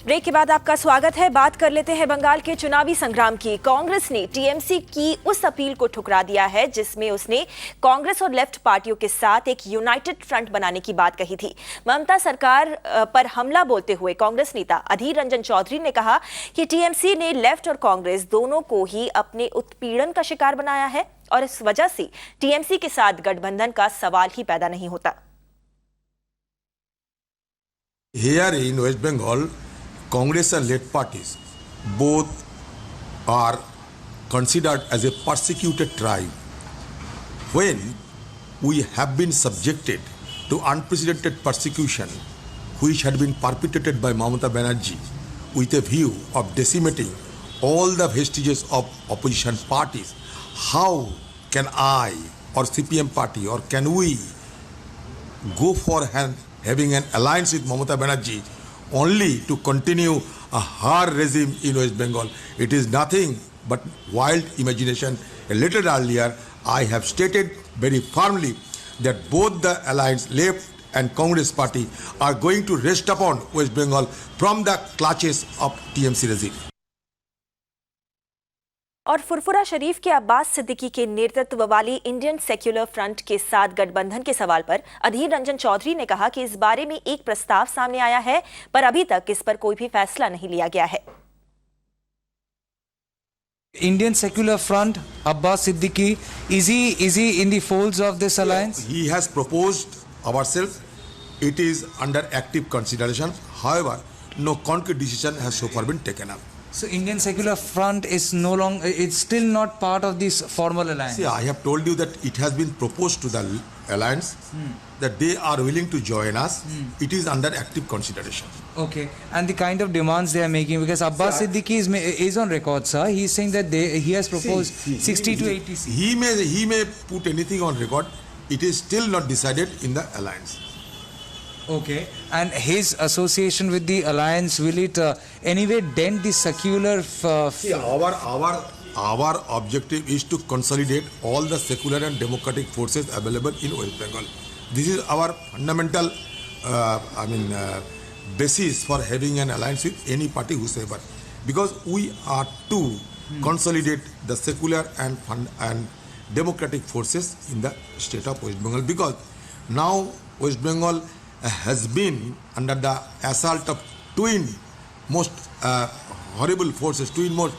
Break के बाद आपका स्वागत है। बात कर लेते हैं बंगाल के चुनावी संग्राम की। कांग्रेस ने टीएमसी की उस अपील को ठुकरा दिया है जिसमें उसने कांग्रेस और लेफ्ट पार्टियों के साथ एक यूनाइटेड फ्रंट बनाने की बात कही थी। ममता सरकार पर हमला बोलते हुए कांग्रेस नेता अधीर रंजन चौधरी ने कहा कि टीएमसी ने लेफ्ट और कांग्रेस दोनों को ही अपने उत्पीड़न का शिकार बनाया है और इस वजह से टीएमसी के साथ गठबंधन का सवाल ही पैदा नहीं होता। Here in West Bengal, Congress and led parties both are considered as a persecuted tribe. When we have been subjected to unprecedented persecution which had been perpetrated by Mamata Banerjee with a view of decimating all the vestiges of opposition parties, how can I or CPM party or can we go for having an alliance with Mamata Banerjee only to continue her regime in West Bengal? It is nothing but wild imagination. A little earlier, I have stated very firmly that both the alliance, left and Congress party, are going to rest upon West Bengal from the clutches of TMC regime. और फुरफुरा शरीफ के अब्बास सिद्दीकी के नेतृत्व वाली Indian secular front के साथ गठबंधन के सवाल पर अधीर रंजन चौधरी ने कहा कि इस बारे में एक प्रस्ताव सामने आया है पर अभी तक इस पर कोई भी फैसला नहीं लिया गया है। Indian Secular Front, Abbas Siddiqui, is he in the folds of this alliance? He has proposed ourselves. It is under active consideration. However, no concrete decision has so far been taken up. So Indian Secular Front is no longer, it's still not part of this formal alliance. See, I have told you that it has been proposed to the alliance that they are willing to join us. It is under active consideration. Okay, and the kind of demands they are making, because Abbas Siddiqui is on record, sir. He is saying that he has proposed 60 to 80 seats. He may put anything on record. It is still not decided in the alliance. Okay, and his association with the alliance, will it anyway dent the secular? See, our objective is to consolidate all the secular and democratic forces available in West Bengal. This is our fundamental, basis for having an alliance with any party whosoever, because we are to consolidate the secular and democratic forces in the state of West Bengal, because now West Bengal has been under the assault of twin most horrible forces, twin most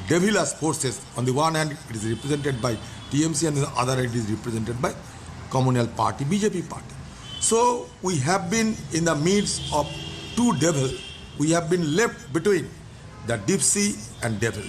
devilish forces. On the one hand, it is represented by TMC, and on the other hand, it is represented by Communal Party, BJP party. So we have been in the midst of two devils. We have been left between the deep sea and devil.